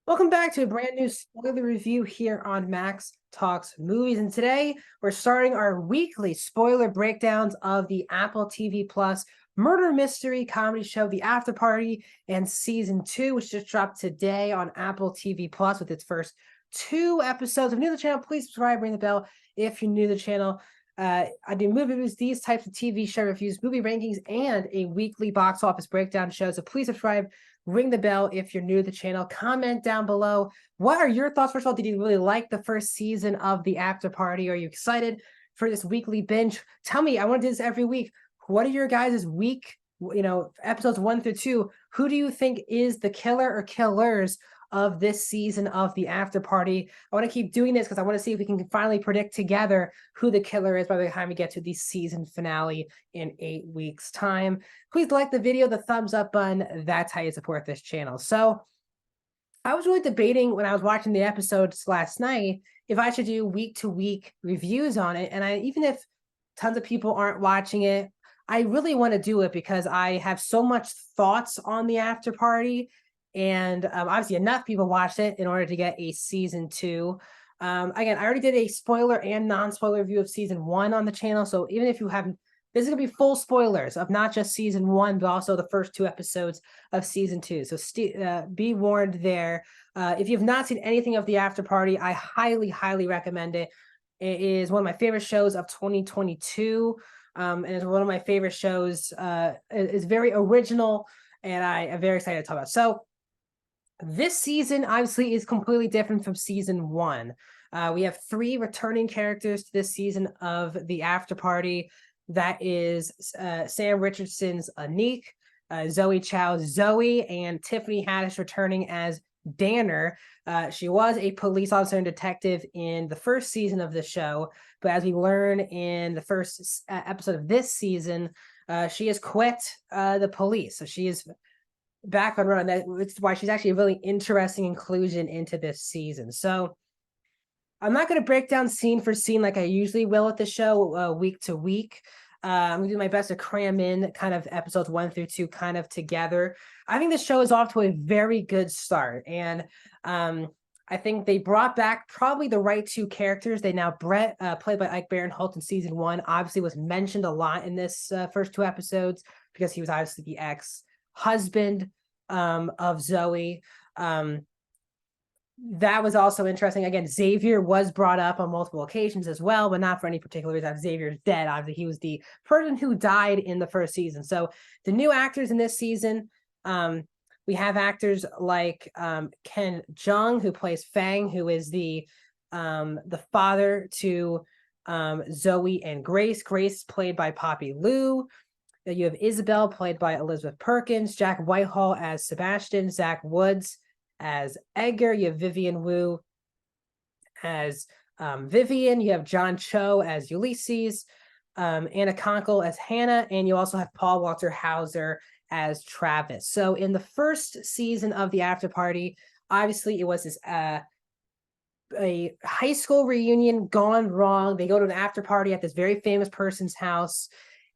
Welcome back to a brand new spoiler review here on Max Talks Movies. And today we're starting our weekly spoiler breakdowns of the Apple TV Plus murder mystery comedy show, The Afterparty, and season 2, which just dropped today on Apple TV Plus with its first 2 episodes. If you're new to the channel, please subscribe, ring the bell if you're new to the channel. I do movie reviews, these types of TV show reviews, movie rankings, and a weekly box office breakdown show. So please subscribe, ring the bell if you're new to the channel. Comment down below. What are your thoughts? First of all, did you really like the first season of The Afterparty? Are you excited for this weekly binge? Tell me, I want to do this every week. What are your guys' week, episodes 1 through 2? Who do you think is the killer or killers of this season of The Afterparty? I want to keep doing this because I want to see if we can finally predict together who the killer is by the time we get to the season finale in 8 weeks' time. Please like the video, the thumbs up button. That's how you support this channel. So I was really debating when I was watching the episodes last night if I should do week-to-week reviews on it. And even if tons of people aren't watching it, I really want to do it because I have so much thoughts on The Afterparty. And obviously enough people watched it in order to get a season 2. Again, I already did a spoiler and non-spoiler review of season 1 on the channel. So even if you haven't, this is going to be full spoilers of not just season 1, but also the first 2 episodes of season 2. So be warned there. If you've not seen anything of The Afterparty, I highly, highly recommend it. It is one of my favorite shows of 2022. And it's one of my favorite shows. It's very original, and I am very excited to talk about it. So this season, obviously, is completely different from season 1. We have 3 returning characters to this season of The Afterparty. That is Sam Richardson's Anik, Zoe Chow's Zoe, and Tiffany Haddish returning as Danner. She was a police officer and detective in the first season of the show, but as we learn in the first episode of this season, she has quit the police. So she is back on run. That's why she's actually a really interesting inclusion into this season. So I'm not going to break down scene for scene like I usually will at the show week to week. I'm going to do my best to cram in kind of episodes 1 through 2 kind of together. I think the show is off to a very good start. And I think they brought back probably the right 2 characters. They now, Brett, played by Ike Barinholtz in season 1, obviously was mentioned a lot in this first 2 episodes because he was obviously the ex-husband of Zoe. That was also interesting. Again, Xavier was brought up on multiple occasions as well, but not for any particular reason. Xavier's dead. Obviously, he was the person who died in the first season. So the new actors in this season, we have actors like Ken Jeong, who plays Fang, who is the father to Zoe and Grace. Grace played by Poppy Liu. You have Isabel, played by Elizabeth Perkins, Jack Whitehall as Sebastian, Zach Woods as Edgar. You have Vivian Wu as Vivian. You have John Cho as Ulysses, Anna Conkle as Hannah, and you also have Paul Walter Hauser as Travis. So in the first season of The Afterparty, obviously it was this a high school reunion gone wrong. They go to an after party at this very famous person's house,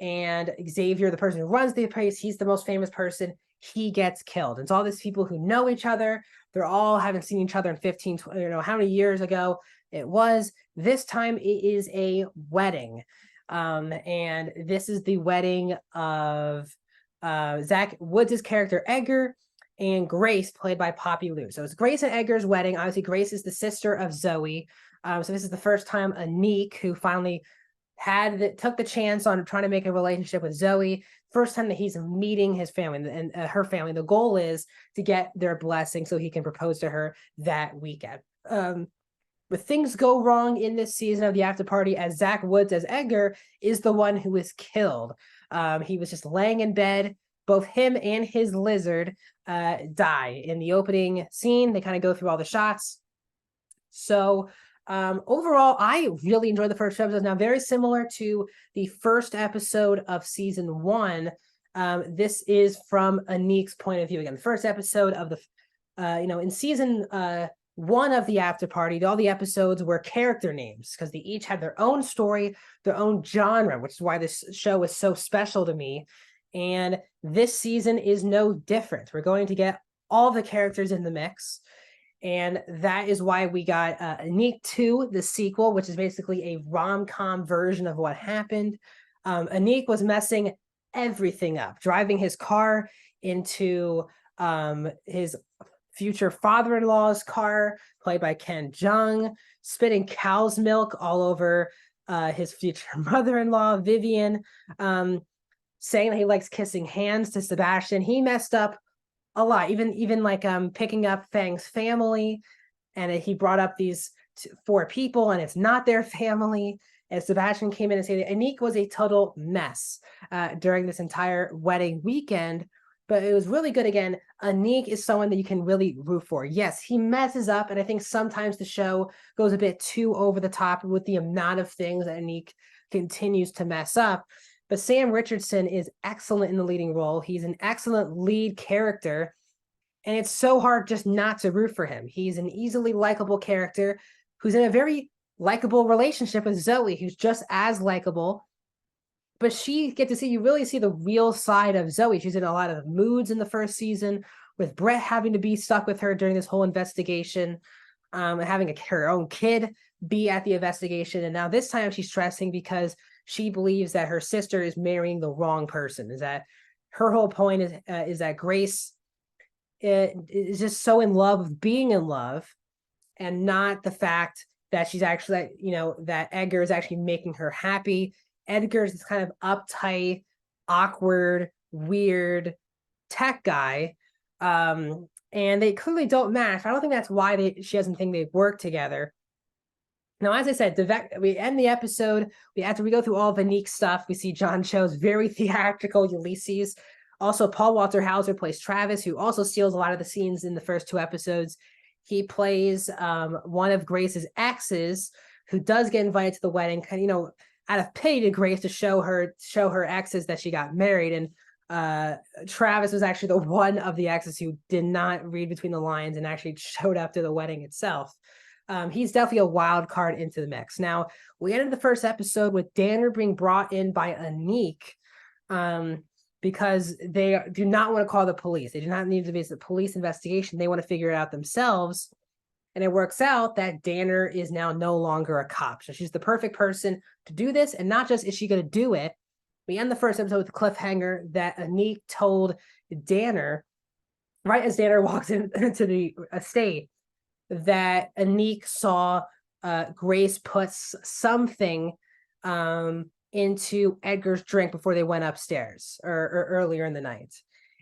and Xavier, the person who runs the place, he's the most famous person, he gets killed. It's all these people who know each other. They're all haven't seen each other in 15, 20, how many years ago it was. This time it is a wedding. And this is the wedding of Zach Woods' character Edgar and Grace, played by Poppy Liu. So it's Grace and Edgar's wedding. Obviously, Grace is the sister of Zoe. So this is the first time Anik, who finally took the chance on trying to make a relationship with Zoe, first time that he's meeting his family and her family. The goal is to get their blessing so he can propose to her that weekend. But things go wrong in this season of The Afterparty, as Zach Woods as Edgar is the one who is killed. He was just laying in bed. Both him and his lizard die in the opening scene. They kind of go through all the shots. So overall, I really enjoyed the first episode. Now, very similar to the first episode of season 1, this is from Anik's point of view. Again, the first episode of the, in season 1 of The Afterparty, all the episodes were character names because they each had their own story, their own genre, which is why this show is so special to me. And this season is no different. We're going to get all the characters in the mix. And that is why we got Anik 2, the sequel, which is basically a rom-com version of what happened. Anik was messing everything up, driving his car into his future father-in-law's car, played by Ken Jeong, spitting cow's milk all over his future mother-in-law, Vivian, saying that he likes kissing hands to Sebastian. He messed up a lot, even like picking up Fang's family, and he brought up these 4 people, and it's not their family. And Sebastian came in and said that Anik was a total mess during this entire wedding weekend. But it was really good. Again, Anik is someone that you can really root for. Yes, he messes up, and I think sometimes the show goes a bit too over the top with the amount of things that Anik continues to mess up. But Sam Richardson is excellent in the leading role. He's an excellent lead character, and it's so hard just not to root for him. He's an easily likable character who's in a very likable relationship with Zoe, who's just as likable. But you really see the real side of Zoe. She's in a lot of moods in the first season, with Brett having to be stuck with her during this whole investigation, and having her own kid be at the investigation. And now this time she's stressing because she believes that her sister is marrying the wrong person. Is that her whole point is that Grace is just so in love with being in love, and not the fact that she's actually, that Edgar is actually making her happy. Edgar's this kind of uptight, awkward, weird tech guy. And they clearly don't match. I don't think that's why she doesn't think they work together. Now, as I said, we end the episode. After we go through all of Anik's stuff, we see John Cho's very theatrical Ulysses. Also, Paul Walter Hauser plays Travis, who also steals a lot of the scenes in the first 2 episodes. He plays one of Grace's exes, who does get invited to the wedding, out of pity to Grace, to show her exes that she got married. And Travis was actually the one of the exes who did not read between the lines and actually showed up to the wedding itself. He's definitely a wild card into the mix. Now, we ended the first episode with Danner being brought in by Anik, because they do not want to call the police. They do not need to be a police investigation. They want to figure it out themselves. And it works out that Danner is now no longer a cop. So she's the perfect person to do this. And not just is she going to do it, we end the first episode with the cliffhanger that Anik told Danner, right as Danner walks into the estate, that Anik saw Grace put something into Edgar's drink before they went upstairs or earlier in the night.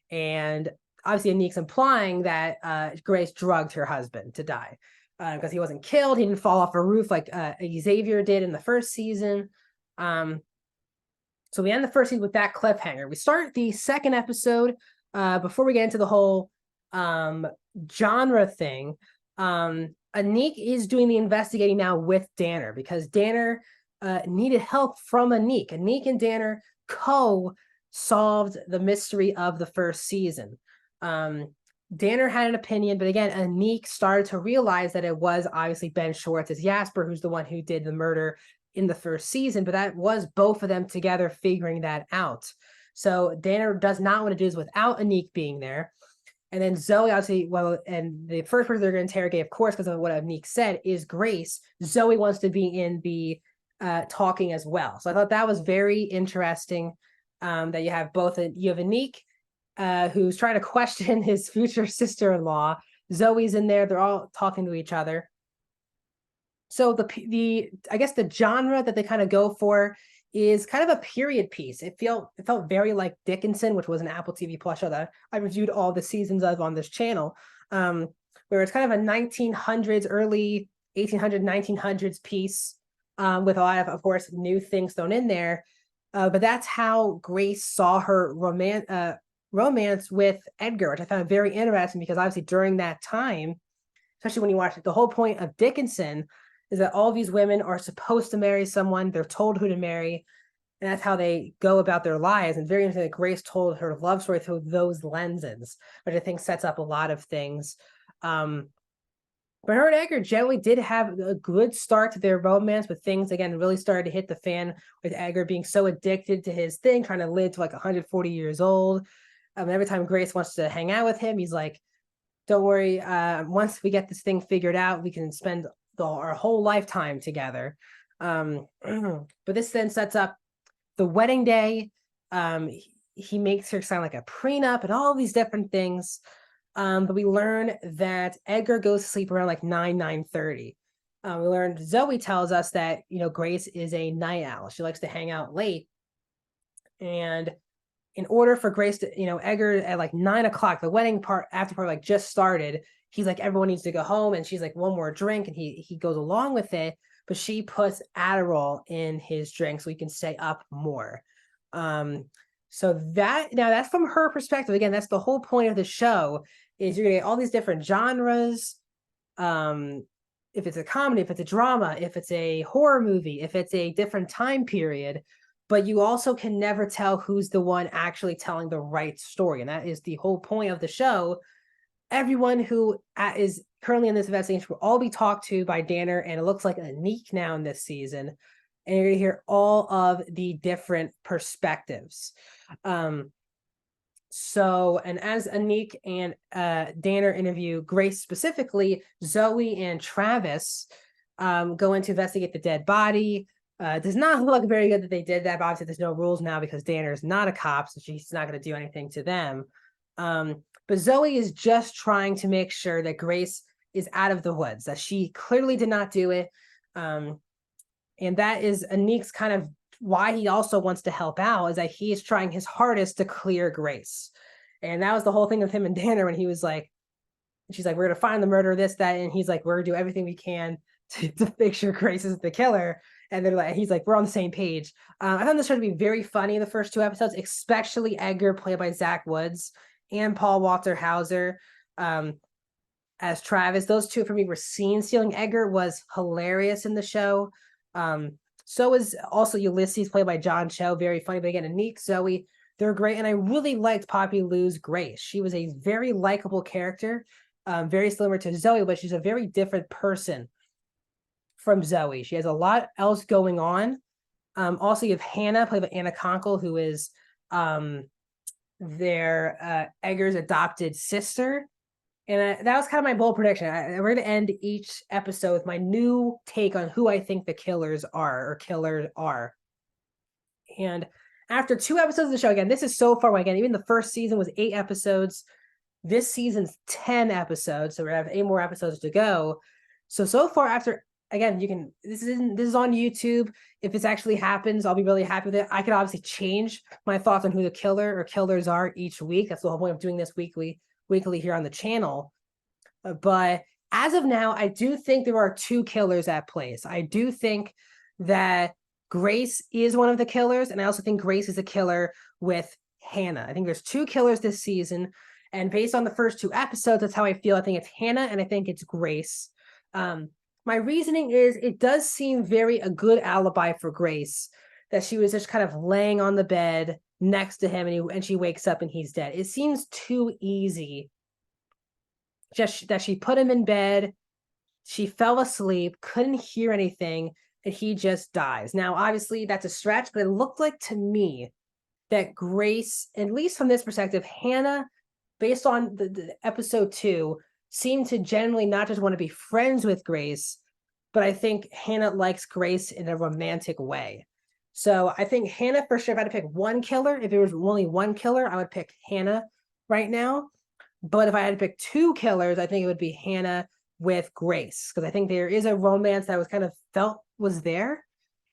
And obviously Anik's implying that Grace drugged her husband to die, because he wasn't killed. He didn't fall off a roof like Xavier did in the first season. So we end the first season with that cliffhanger. We start the second episode. Before we get into the whole genre thing, Anik is doing the investigating now with Danner, because Danner needed help from Anik. Anik and Danner co-solved the mystery of the first season. Danner had an opinion, but again, Anik started to realize that it was obviously Ben Schwartz as Jasper, who's the one who did the murder in the first season, but that was both of them together figuring that out. So Danner does not want to do this without Anik being there. And then Zoe, obviously, and the first person they're going to interrogate, of course, because of what Anik said, is Grace. Zoe wants to be in the talking as well. So I thought that was very interesting, that you have Anik, who's trying to question his future sister-in-law. Zoe's in there. They're all talking to each other. So I guess the genre that they kind of go for is kind of a period piece. It felt very like Dickinson, which was an Apple TV Plus show that I reviewed all the seasons of on this channel, where it's kind of a 1900s, early 1800s, 1900s piece, with a lot of course, new things thrown in there. But that's how Grace saw her romance with Edgar, which I found very interesting, because obviously during that time, especially when you watch it, the whole point of Dickinson is that all these women are supposed to marry someone. They're told who to marry, and that's how they go about their lives. And very interesting that Grace told her love story through those lenses, which I think sets up a lot of things. But her and Edgar generally did have a good start to their romance, but things, again, really started to hit the fan with Edgar being so addicted to his thing, trying to live to like 140 years old. Every time Grace wants to hang out with him, he's like, don't worry. Once we get this thing figured out, we can spend our whole lifetime together. But this then sets up the wedding day. He makes her sign like a prenup and all these different things. But we learn that Edgar goes to sleep around like 9:30. We learned Zoe tells us that, Grace is a night owl. She likes to hang out late. And in order for Grace to, Edgar at like 9:00, the wedding after part like just started. He's like, everyone needs to go home. And she's like, one more drink. And he goes along with it. But she puts Adderall in his drink so he can stay up more. So that's from her perspective. Again, that's the whole point of the show, is you're gonna get all these different genres. If it's a comedy, if it's a drama, if it's a horror movie, if it's a different time period, but you also can never tell who's the one actually telling the right story. And that is the whole point of the show. Everyone who is currently in this investigation will all be talked to by Danner, and it looks like Anik now in this season. And you're going to hear all of the different perspectives. And as Anik and Danner interview Grace specifically, Zoe and Travis go in to investigate the dead body. Does not look very good that they did that, but obviously there's no rules now because Danner's not a cop, so she's not going to do anything to them. But Zoe is just trying to make sure that Grace is out of the woods, that she clearly did not do it. And that is Anik's kind of why he also wants to help out, is that he is trying his hardest to clear Grace. And that was the whole thing with him and Danner when he was like, she's like, we're going to find the murderer, this, that. And he's like, we're going to do everything we can to make sure Grace is the killer. And they're like, he's like, we're on the same page. I found this show to be very funny in the first 2 episodes, especially Edgar, played by Zach Woods, and Paul Walter Hauser as Travis. Those two for me were scene stealing. Edgar was hilarious in the show. So is also Ulysses, played by John Cho, very funny. But again, Anik, Zoe, they're great. And I really liked Poppy Lou's Grace. She was a very likable character, very similar to Zoe, but she's a very different person from Zoe. She has a lot else going on. Also, you have Hannah, played by Anna Conkle, who is Edgar's adopted sister. And that was kind of my bold prediction. We're going to end each episode with my new take on who I think the killers are. And after 2 episodes of the show, again, this is so far. Again, even the first season was 8 episodes. This season's 10 episodes, so we have 8 more episodes to go. So far, after, again, this is on YouTube. If this actually happens, I'll be really happy with it. I could obviously change my thoughts on who the killer or killers are each week. That's the whole point of doing this weekly here on the channel. But as of now, I do think there are 2 killers at play. I do think that Grace is one of the killers, and I also think Grace is a killer with Hannah. I think there's 2 killers this season, and based on the first 2 episodes, that's how I feel. I think it's Hannah, and I think it's Grace. My reasoning is it does seem a good alibi for Grace, that she was just kind of laying on the bed next to him, and she wakes up and he's dead. It seems too easy. Just that she put him in bed, she fell asleep, couldn't hear anything, and he just dies. Now, obviously, that's a stretch, but it looked like to me that Grace, at least from this perspective, Hannah, based on the episode 2, seemed to generally not just want to be friends with Grace, but I think Hannah likes Grace in a romantic way. So I think Hannah, for sure, if I had to pick one killer, if there was only one killer, I would pick Hannah right now. But if I had to pick 2 killers, I think it would be Hannah with Grace, because I think there is a romance that was kind of felt was there.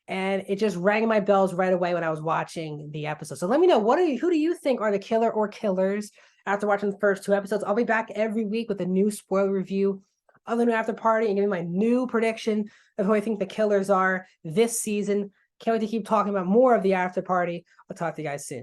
And it just rang my bells right away when I was watching the episode. So let me know, who do you think are the killer or killers after watching the first 2 episodes? I'll be back every week with a new spoiler review of the new Afterparty and giving my new prediction of who I think the killers are this season. Can't wait to keep talking about more of the Afterparty. I'll talk to you guys soon.